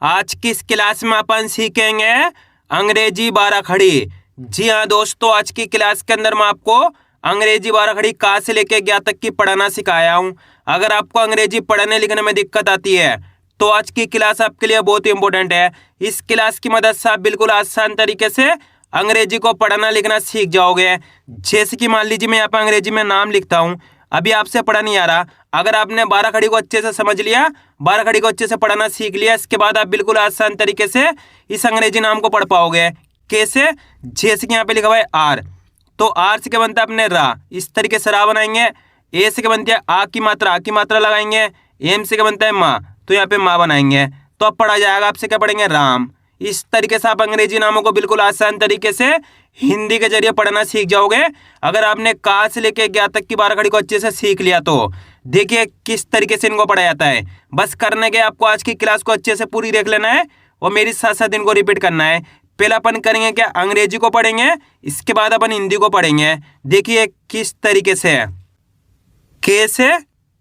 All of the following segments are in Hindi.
आज की इस क्लास में अपन सीखेंगे अंग्रेजी बाराखड़ी। जी हाँ दोस्तों, आज की क्लास के अंदर मैं आपको अंग्रेजी बाराखड़ी कहाँ से लेके गया तक की पढ़ाना सिखाया हूँ। अगर आपको अंग्रेजी पढ़ने लिखने में दिक्कत आती है तो आज की क्लास आपके लिए बहुत ही इंपॉर्टेंट है। इस क्लास की मदद से आप बिल्कुल आसान तरीके से अंग्रेजी को पढ़ना लिखना सीख जाओगे। जैसे कि मान लीजिए मैं यहाँ पर अंग्रेजी में नाम लिखता हूँ, अभी आपसे पढ़ा नहीं आ रहा। अगर आपने बाराखड़ी को अच्छे से समझ लिया, बाराखड़ी को अच्छे से पढ़ना सीख लिया, इसके बाद आप बिल्कुल आसान तरीके से इस अंग्रेजी नाम को पढ़ पाओगे। कैसे? जैसे कि यहाँ पे लिखा हुआ है आर, तो आर से क्या बनता है अपने रा, इस तरीके से रा बनाएंगे। ए से क्या बनती है आ की मात्रा लगाएंगे। एम से क्या बनता है माँ, तो यहाँ पे माँ बनाएंगे। तो अब पढ़ा जाएगा, आपसे क्या पढ़ेंगे राम। इस तरीके से आप अंग्रेजी नामों को बिल्कुल आसान तरीके से हिंदी के जरिए पढ़ना सीख जाओगे। अगर आपने का से लेके ज्ञा तक की बाराखड़ी को अच्छे से सीख लिया तो देखिए किस तरीके से इनको पढ़ा जाता है। बस करने के आपको आज की क्लास को अच्छे से पूरी देख लेना है और मेरी साथ साथ इनको रिपीट करना है। पहले अपन करेंगे क्या, अंग्रेजी को पढ़ेंगे, इसके बाद अपन हिंदी को पढ़ेंगे। देखिए किस तरीके से है। के से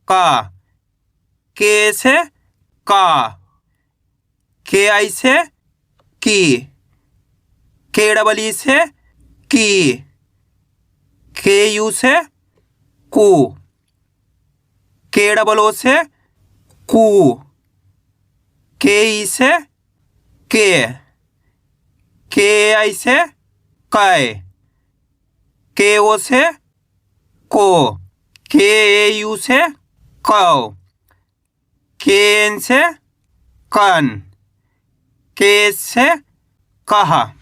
का, के से का, के आई से की, के डबल ई से की, के यू से कू, के डबल ओ से कू, के ई से के आई से कै, के ओ से को, के ए यू से कौ, के एन से कन, के से कहा।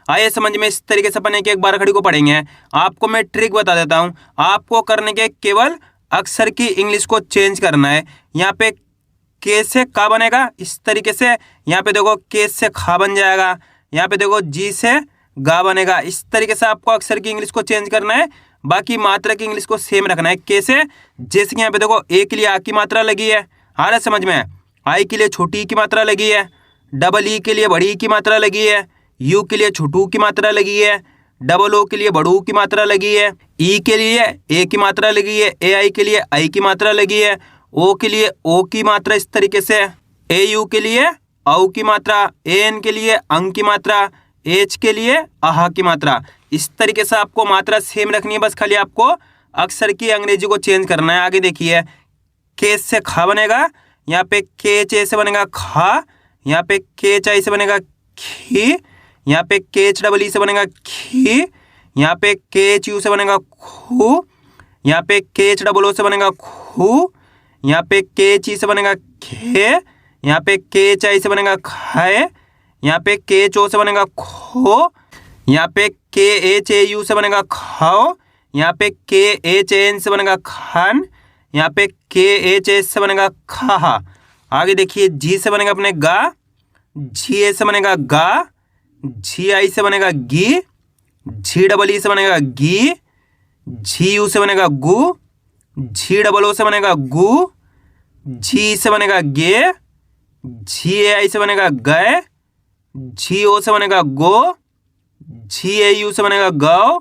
आइए समझ में, इस तरीके से अपन एक बाराखड़ी को पढ़ेंगे। आपको मैं ट्रिक बता देता हूं। आपको करने के केवल अक्षर की इंग्लिश को चेंज करना है। यहाँ पे के से का बनेगा इस तरीके से, यहाँ पे देखो के से खा बन जाएगा, यहाँ पे देखो जी से गा बनेगा। इस तरीके से आपको अक्षर की इंग्लिश को चेंज करना है, बाकी मात्रा की इंग्लिश को सेम रखना है। के से जैसे कि यहाँ पे देखो ए के लिए आ की मात्रा लगी है, आ रहा है समझ में। आई के लिए छोटी ई की मात्रा लगी है, डबल ई के लिए बड़ी ई की मात्रा लगी है, यू के लिए छोटू की मात्रा लगी है, डबल ओ के लिए बड़ू की मात्रा लगी है, ई के लिए ए की मात्रा लगी है, ए आई के लिए आई की मात्रा लगी है, ओ के लिए ओ की मात्रा इस तरीके से, ए यू के लिए औ की मात्रा, ए एन के लिए अंग की मात्रा, एच के लिए आहा की मात्रा। इस तरीके से आपको मात्रा सेम रखनी है, बस खाली आपको अक्षर की अंग्रेजी को चेंज करना है। आगे देखिए, के से खा बनेगा, यहाँ पे के चे से बनेगा खा, यहाँ पे के चाई से बनेगा खी, यहाँ पे केच डबल ई से बनेगा खी, यहाँ पे केच यू से बनेगा खू, यहाँ पे केच डबल ओ से बनेगा खू, यहाँ पे केच ई से बनेगा खे, यहाँ पे केच आई से बनेगा खाए, यहाँ पे केच ओ से बनेगा खो, यहाँ पे के एच ए यू से बनेगा खाओ, यहाँ पे के एच एन से बनेगा खान, यहाँ पे के एच एस से बनेगा खा। आगे देखिए, जी से बनेगा अपने गा, जी ए से बनेगा गा, जी आई से बनेगा गी, जी डबल ई से बनेगा गी, जी यू से बनेगा गु, जी डबल ओ से बनेगा गु, जी से बनेगा गे, जी ए आई से बनेगा गए, जी ओ से बनेगा गो, जी ए यू से बनेगा गौ,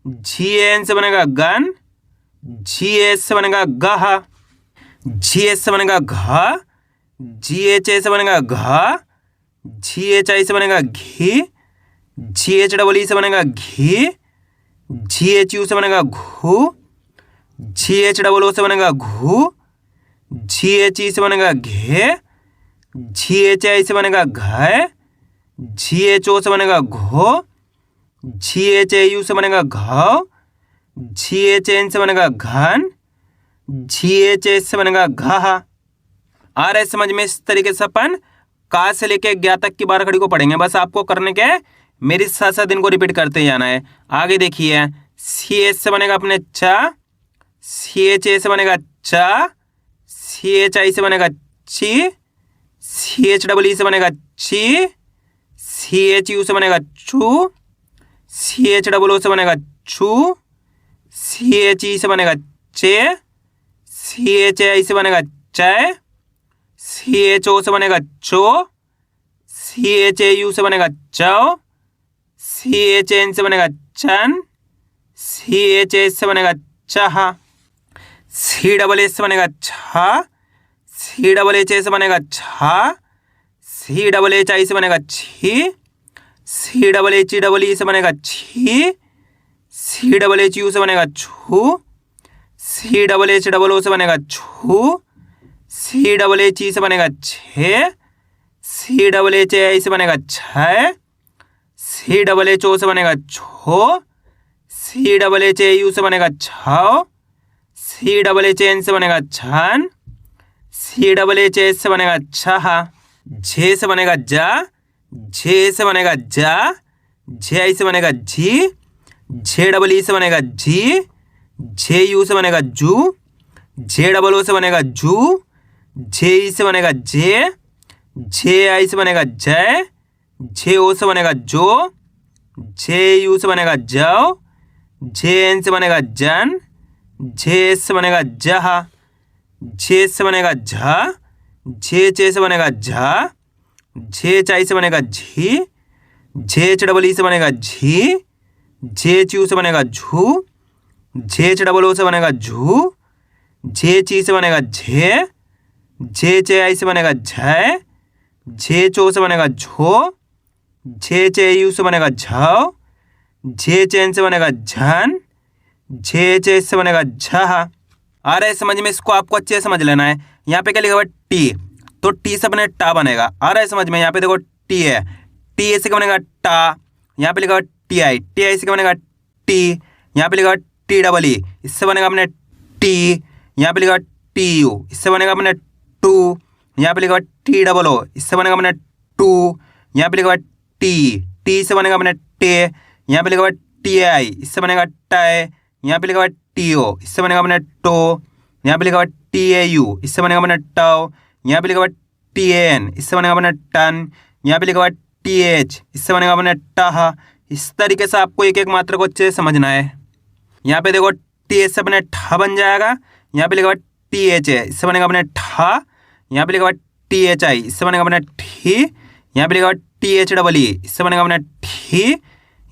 जी एन से बनेगा गन, जी एस से बनेगा गहा, जी एस से बनेगा घा, जी एच ए से बनेगा घा, जी एच आई से बनेगा घी, जी एच डबल ई से बनेगा घी, जी एच यू से बनेगा घू, जी एच डबल ओ से बनेगा घू, जी एच ई से बनेगा घे, जी एच आई से बनेगा घय, जी एच ओ से बनेगा घो, जी एच ए यू से बनेगा घाव, जी एच एन से बनेगा घन, जी एच एस से बनेगा घा। आ रहा है समझ में? इस तरीके से अपन का से लेके ज्ञा तक की बाराखड़ी को पढ़ेंगे। बस आपको करने के मेरे साथ साथ इनको रिपीट करते जाना है। आगे देखिए, सी एच से बनेगा अपने चा, सी एच ए से बनेगा चा, सी एच आई से बनेगा ची, सी एच डबल ई से बनेगा ची, सी एच यू से बनेगा चू, सी एच डबल ओ से बनेगा चू, सी एच ई से बनेगा चे, सी एच आई से बनेगा चय, सी एच ओ से बनेगा चो, सी एच ए यू से बनेगा चौ, सी एच एन से बनेगा चन, सी एच एस से बनेगा चाह, सी डबल एस से बनेगा छा, सी डबल एच ए से बनेगा छा, सी डबल एच आई से बनेगा छी, C double H E double E से बनेगा छी, सी डबल एच यू से बनेगा छू, C double H double O से बनेगा छू, सी डबल एच ई से बनेगा छः, सी डबल एच ए आई से बनेगा छः, सी डबल एच ओ से बनेगा छो, C double H A U से बनेगा छः, सी डबल एच एन से बनेगा छन, सी डबल एच एस से बनेगा छह, जे से बनेगा जा, जे से बनेगा जा, जे आई से बनेगा जी, जे डबल ई से बनेगा जी, जे यू से बनेगा जू, जे डबल ओ से बनेगा जू, जे ई से बनेगा जे, जे आई से बनेगा जय, जे ओ से बनेगा जो, जे यू से बनेगा जव, जे एन से बनेगा जन, जे एस से बनेगा जहा, जे से बनेगा झा, जे चे से बनेगा झा, जे चाई से बनेगा झी, जे च डबल ई से बनेगा झी, जे च्यू से बनेगा झू, जे च डबल ओ से बनेगा झू, जे ची से बनेगा झे, जे चे आई से बनेगा झय, जे चो से बनेगा झो, जे चे यू से बनेगा झव, जे चैन से बनेगा झन, जे चे से बनेगा झह। आ रहा है समझ में? इसको आपको अच्छे से समझ लेना है। यहाँ पे क्या लिखा हुआ है टी, तो टी से बने टा बनेगा। आ रहा है समझ में? यहाँ पे देखो टी है, टी ऐसे क्या बनेगा टा, यहाँ पे लिखा हुआ टी आई से क्या बनेगा टी, यहाँ पे लिखा हुआ टी डबल ई, इससे बनेगा अपने टी, यहाँ पे लिखा हुआ टी यू, इससे बनेगा अपने टू, यहाँ पे लिखा हुआ टी डबल ओ, इससे बनेगा अपने टू, यहाँ पे लिखा हुआ टी, टी से बनेगा अपने टे, यहाँ पे लिखा हुआ टी आई, इससे बनेगा टाई, यहाँ पे लिखा हुआ टी ओ, इससे बनेगा अपने टो, यहाँ पे लिखा हुआ टी ए यू, इससे बनेगा अपने टाओ, यहाँ पे लिखा हुआ टी एन, इससे बनेगा अपने टन, यहाँ पे लिखा हुआ टी एच, इससे बनेगा अपने टह। इस तरीके से आपको एक एक मात्रा को अच्छे से समझना है। यहाँ पे देखो टी एच से अपने ठ बन जाएगा, यहाँ पे लिखा हुआ टी एच है, इससे बनेगा अपने ठ, यहाँ पे लिखा हुआ टी एच आई, इससे बनेगा अपने ठी, यहाँ पे लिखा हुआ टी एच डबल ई, इससे बनेगा अपने ठी,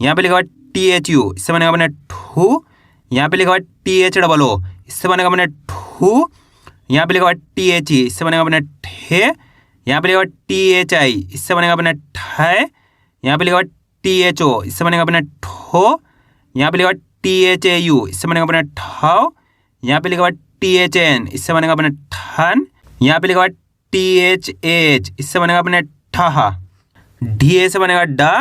यहाँ पे लिखा हुआ टी एच यू, इससे बनेगा अपने ठू, यहाँ पे लिखा हुआ टी एच डबल ओ, इससे बनेगा अपने ठू, यहाँ पे लिखा हुआ टी एच ई, इससे बनेगा अपने ठे, यहाँ पे लिखा हुआ टी एच आई, इससे बनेगा अपने ठै, यहाँ पे लिखा हुआ टी एच ओ, इससे बनेगा अपने ठो, यहाँ पे लिखा हुआ टी एच ए यू, इससे बनेगा अपने ठौ, यहाँ पे लिखा हुआ टी एच एन, इससे बनेगा अपने ठन, यहाँ पे लिखा हुआ टी एच एच, इससे बनेगा अपने ठहा, डी ए से बनेगा डा,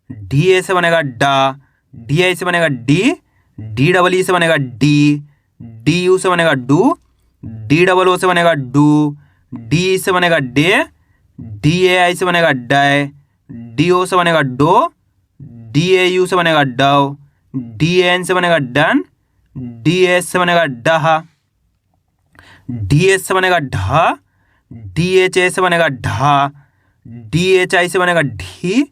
डी ए से बनेगा डा, डी आई से बनेगा डी, डी डबल ई से बनेगा डी, डी यू से बनेगा डू, डी डबल ओ से बनेगा डू, डी से बनेगा डे, डी ए आई से बनेगा डाय, डी ओ से बनेगा डो, डी ए यू से बनेगा डव, डी एन से बनेगा डन, डी एस से बनेगा डहा, डी एस से बनेगा ढा, डी एच ए से बनेगा ढा, डी एच आई से बनेगा ढी,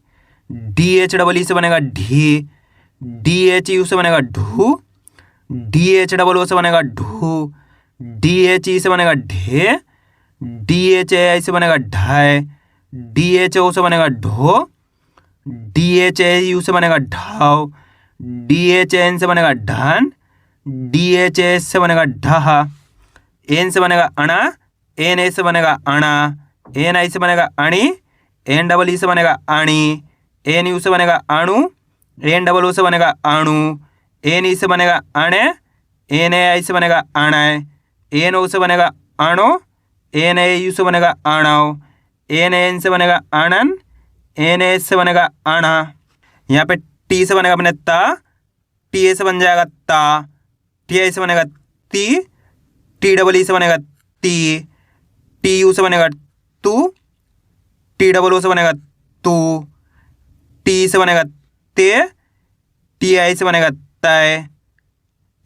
डी एच डबल ई से बनेगा ढी, डी एच यू से बनेगा ढू, डी एच डबल ओ से बनेगा ढू, डी एच ई से बनेगा ढे, डी एच ए आई से बनेगा ढाई, डी एच ओ से बनेगा ढो, डी एच ए यू से बनेगा ढाव, डी एच एन से बनेगा ढन, डी एच एस से बनेगा ढहा, एन से बनेगा अणा, एन ए से बनेगा अणा, एन आई से बनेगा अणी, एन डबल ई से बनेगा अणी, एन यू से बनेगा अणु, एन डबल ओ से बनेगा अणु, एन ई से बनेगा अणे, एन ए आई से बनेगा अणय, एन ओ से बनेगा अणो, एन ए यू से बनेगा अणव, एन एन से बनेगा अणन, एन एस से बनेगा अणा। यहाँ पे टी से बनेगा अपने ता, टी ए से बन जाएगा ता, टी आई से बनेगा ती, टी डबल ई से बनेगा ती, टी यू से बनेगा तू, टी डबल ओ से बनेगा तू, टी से बनेगा ते, टी आई से बनेगा तय,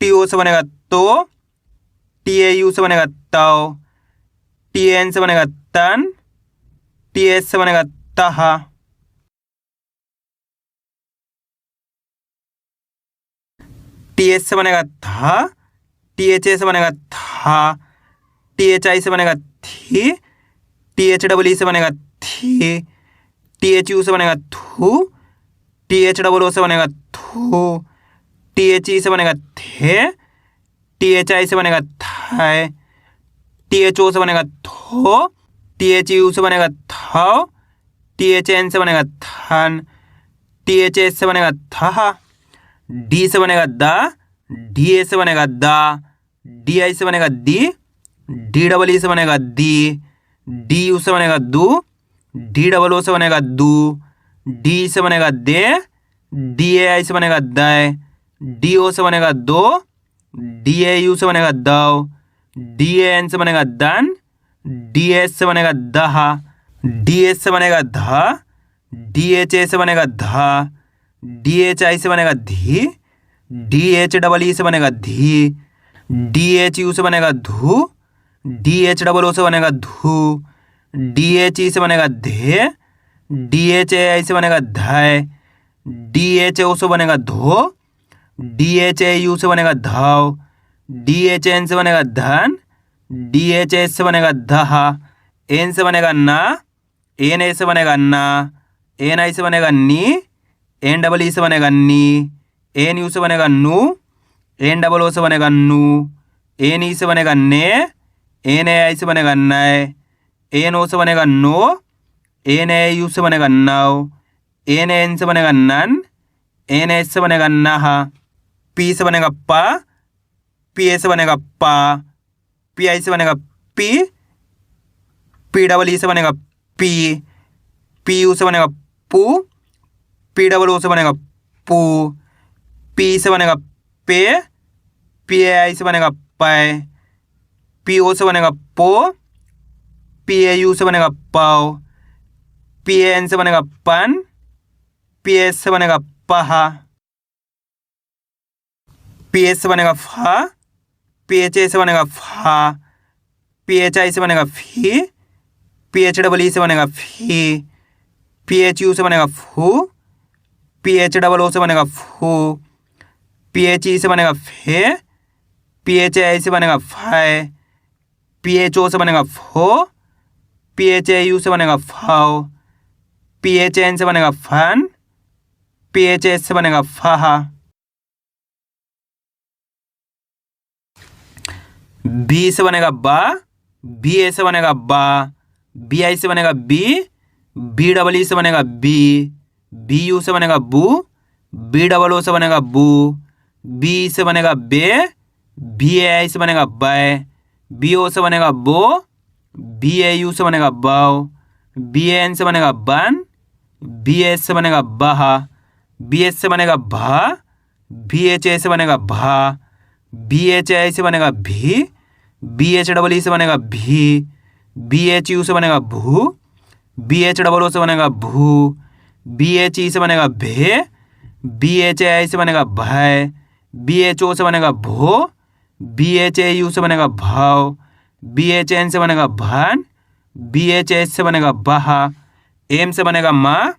टी ओ से बनेगा तो, टी ए यू से बनेगा तव, टी एन से बनेगा तन, टी एस से बनेगा तहा। टी एस से बनेगा था, टी एच ए से बनेगा था, टी एच आई से बनेगा थी, टी एच डबल ई से बनेगा थी, टी एच यू से बनेगा थू, टी एच डबल ओ से बनेगा थू, टी एच ई से बनेगा थे, टी एच आई से बनेगा थाय, टी एच ओ से बनेगा थो, टी एच यू से बनेगा थौ, THN से बनेगा थन, THS से बनेगा था, D से बनेगा द, DA से बनेगा द, DI से बनेगा दी, DEE से बनेगा दी, DU से बनेगा दू, DOO से बनेगा दू, D से बनेगा दे, DAI से बनेगा दय, DO से बनेगा दो, DAU से बनेगा दव, DAN से बनेगा दन, DS से बनेगा दहा, DS से बनेगा धा, DHA से बनेगा धा, DHI से बनेगा धी, DHEE से बनेगा धी, DHU से बनेगा धू, DHOO से बनेगा धू, DHE से बनेगा धे, DHAI से बनेगा धय, DHO से बनेगा धो, DHAU से बनेगा धाव, DHN से बनेगा धन, DHS से बनेगा दहा, N से बनेगा ना, NA से बनेगा ना, NI से बनेगा नी, NEE से बनेगा नी, NU से बनेगा नू, NOO से बनेगा नू, NE से बनेगा ने, NAI से बनेगा नय, NO से बनेगा नो, NAU से बनेगा नव, NAN से बनेगा नन, NS से बनेगा नहा, P से बनेगा पा, PA से बनेगा पा, PI से बनेगा पी, PEE से बनेगा पी, PU से बनेगा पू, POO से बनेगा पू, P से बनेगा पे, PAI से बनेगा पै, PO से बनेगा पो, PAU से बनेगा पाव, PAN से बनेगा पन, PS से बनेगा पहा, PS से बनेगा फा, PHA से बनेगा फा, PHI से बनेगा फी, PHEE से बनेगा फी, PHU से बनेगा फू, PHOO से बनेगा फू, PHE से बनेगा फे, PHI से बनेगा फै, PHO से बनेगा फो, PHAU से बनेगा फाव, PHN से बनेगा फन, PHS से बनेगा फाहा, B से बनेगा बा, BA से बनेगा बा, BI से बनेगा बी, BEE से बनेगा बी, BU से बनेगा बू, BOO से बनेगा बू, B से बनेगा बे, BAI से बनेगा बै, BO से बनेगा बो, BAU से बनेगा बाव, BAN से बनेगा बन, BS से बनेगा बहा, BS से बनेगा भा, BHA से बनेगा भा, BHI से बनेगा भी, BHEE से बनेगा भी, BHU से बनेगा भू, BHOO से बनेगा भू, BHE से बनेगा भे, BHI से बनेगा भय, BHO से बनेगा भो, BHAU से बनेगा भाव, BHN से बनेगा भन, BHS से बनेगा बहा, M से बनेगा माँ,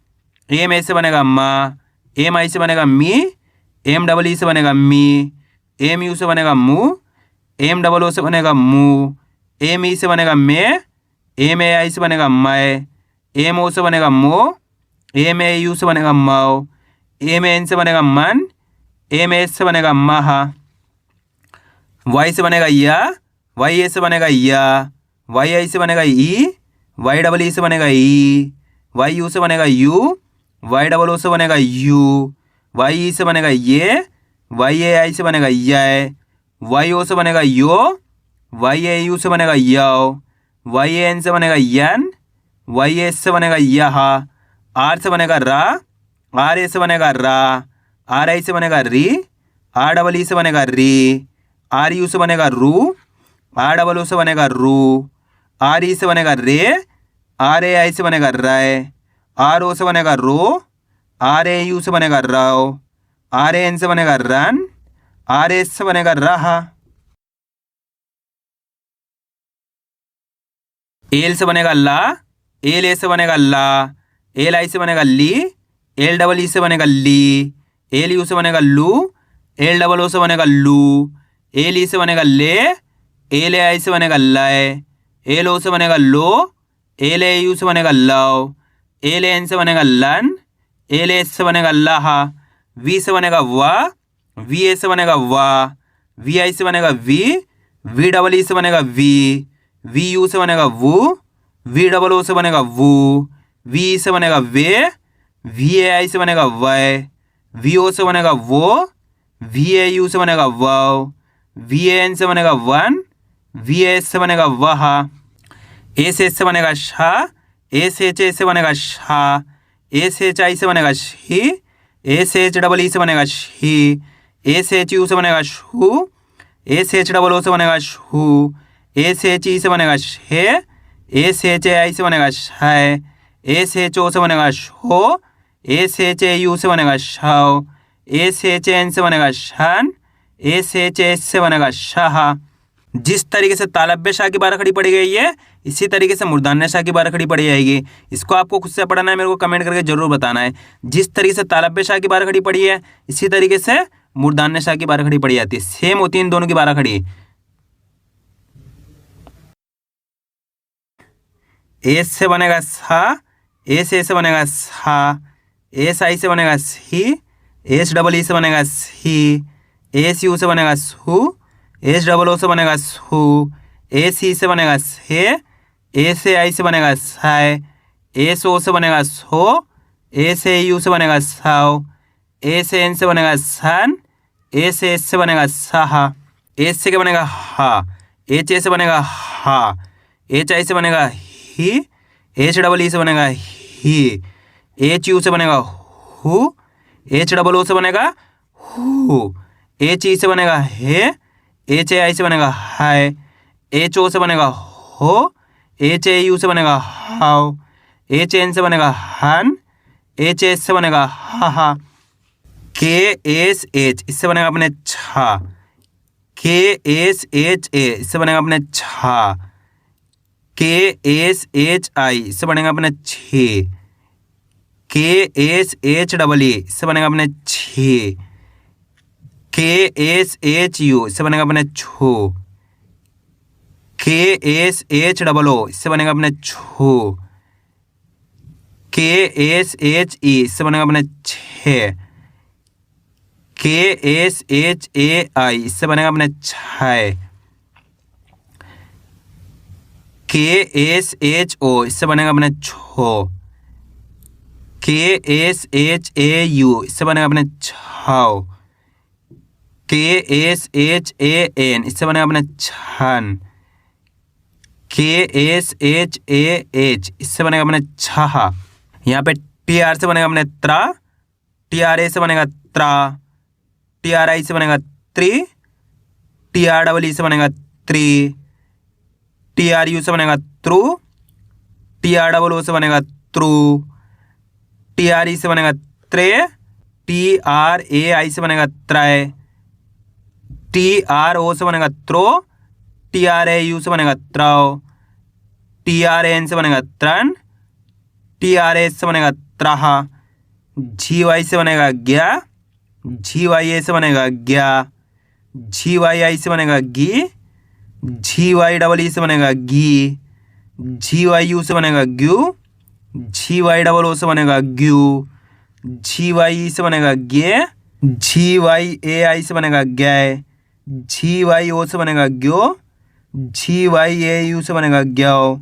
MA से बनेगा माँ, MI से बनेगा मी, MEE से बनेगा मी, MU से बनेगा मू, MOO से बनेगा मू, ME से बनेगा मैं, MAI से बनेगा मैं, MO से बनेगा मो, MAU से बनेगा माओ, MAN से बनेगा मन, MS से बनेगा महा, Y से बनेगा या, YA से बनेगा या, YI से बनेगा ई, YEE से बनेगा ई, YU से बनेगा यू, YOO से बनेगा यू, YE से बनेगा ये, YAI से बनेगा य, YO से बनेगा यो, YAU से बनेगा यौ, YAN से बनेगा यन, YS से बनेगा यहा, R से बनेगा रा, RA से बनेगा रा, RI से बनेगा री, REE से बनेगा री, RU से बनेगा रू, ROO से बनेगा रू, RE से बनेगा रे, RAI से बनेगा रय, RO से बनेगा रो, RAU से बनेगा रव, RAN से बनेगा रन, RS से बनेगा रहा, एल से बनेगा ला, LA से बनेगा ला, LI से बनेगा ली, LEE से बनेगा ली, LU से बनेगा लू, LOO से बनेगा लू, LE से बनेगा ले, LAI से बनेगा लय, LO से बनेगा लो, LAU से बनेगा लव, LAN से बनेगा लन, LS से बनेगा लहा, V से बनेगा वा, VA से बनेगा वा, VI से बनेगा वी, VEE से बनेगा वी, VU से बनेगा वू, VOO से बनेगा वू, वी से बनेगा वे, वी ए आई से बनेगा वय, वी ओ से बनेगा वो, वी ए यू से बनेगा वव, वी ए एन से बनेगा वन, वी ए एस से बनेगा वह, ए से एस से बनेगा शा, ए से एच ए से बनेगा शा, ए से एच आई से बनेगा शी, ए से एच डबल ई से बनेगा शी, ए से एच यू से बनेगा शू, ए से एच डबल ओ से बनेगा शू, ए से एच ई से बनेगा शे, ए से एच ए आई से बनेगा शय, ए से एच ओ से बनेगा शो, ए से एच ए यू से बनेगा शव, ए से एच एन से बनेगा शन, ए से एच एस से बनेगा शाह। जिस तरीके से तालव्य शाह की बाराखड़ी पढ़ी गई है इसी तरीके से मूर्धन्य शाह की बाराखड़ी पढ़ी जाएगी। इसको आपको खुद से पढ़ना है, मेरे को कमेंट करके जरूर बताना है। जिस तरीके से तालव्य शाह की बाराखड़ी पढ़ी है इसी तरीके से मूर्धन्य शाह की बाराखड़ी पढ़ी जाती है। सेम होती है इन दोनों की बाराखड़ी। ए से बनेगा सा, ए से बनेगा सा, एस आई से बनेगा सी, एस डबल ई से बनेगा सी, एस यू से बनेगा सू, एस डबल ओ से बनेगा सू, ए सी से बनेगा से, ए से आई से बनेगा साय, एस ओ से बनेगा सो, ए से यू से बनेगा साव, ए से एन से बनेगा सन, ए से एस से बनेगा साहा, एस से क्या बनेगा हा, एच ए से बनेगा हा, एच आई से बनेगा ही, एच डबल ई से बनेगा ही, एच यू से बनेगा हु, एच डबल ओ से बनेगा हु, एच ई से बनेगा हे, एच ए आई से बनेगा हाय, एच ओ से बनेगा हो, एच ए यू से बनेगा हाउ, एच एन से बनेगा हन, एच एस से बनेगा हा, के एस एच इससे बनेगा अपने छा, के एस एच ए इससे बनेगा अपने छा, के एस एच आई इससे बनेगा अपने छे, के एस एच डबल ए इससे बनेगा अपने छे, के एस एच यू इससे बनेगा अपने छो, के एस एच डबल ओ इससे बनेगा अपने छो, के एस एच ई इससे बनेगा अपने छः, के एस एच ए आई इससे बनेगा अपने छः, के एस एच ओ इससे बनेगा अपने छो, के एस एच ए यू इससे बनेगा अपने छाव, के एस एच ए एन इससे बनेगा अपने छन, के एस एच ए एच इससे बनेगा अपने छह। यहाँ पे टी आर से बनेगा अपने त्रा, टी आर ए से बनेगा त्रा, टी आर आई से बनेगा त्रि, टी आर डबल ई से बनेगा त्रि, टी आर यू से बनेगा त्रु, टी आर डबल ओ से बनेगा त्रु, टी आर ई से बनेगा त्रे, टी आर ए आई से बनेगा त्रय, टी आर ओ से बनेगा throw, T R A U से बनेगा त्रव, टी आर एन से बनेगा त्रन, टी आर एस से बनेगा त्राहा, जी वाई से बनेगा ग्या, जी वाई ए से बनेगा ग्या, जी वाई आई से बनेगा गी, जी वाई डबल ई से बनेगा गी, जी वाई यू से बनेगा ग्यू, जी वाई डबल ओ से बनेगा ग्यू, जी वाई ई से बनेगा गे, जी वाई ए आई से बनेगा गै, जी वाई ओ से बनेगा ग्यो, जी वाई ए यू से बनेगा ग्यो,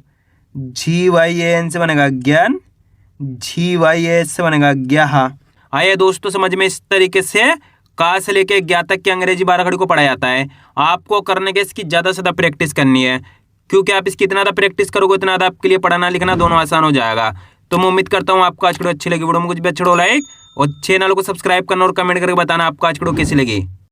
जी वाई ए एन से बनेगा ज्ञान, जी वाई एस से बनेगा ग्याह। आइए दोस्तों समझ में, इस तरीके से का से लेके ज्ञा तक की अंग्रेजी बाराखड़ी को पढ़ा जाता है। आपको करने के इसकी ज़्यादा से ज़्यादा प्रैक्टिस करनी है, क्योंकि आप इसकी इतना ज़्यादा प्रैक्टिस करोगे उतना ज़्यादा आपके लिए पढ़ना लिखना दोनों आसान हो जाएगा। तो मैं उम्मीद करता हूँ आपको आज वीडियो अच्छी लगी। वीडियो में कुछ भी अच्छा हो लाइक और चैनल को सब्सक्राइब करना और कमेंट करके बताना आपको आज वीडियो कैसी लगी।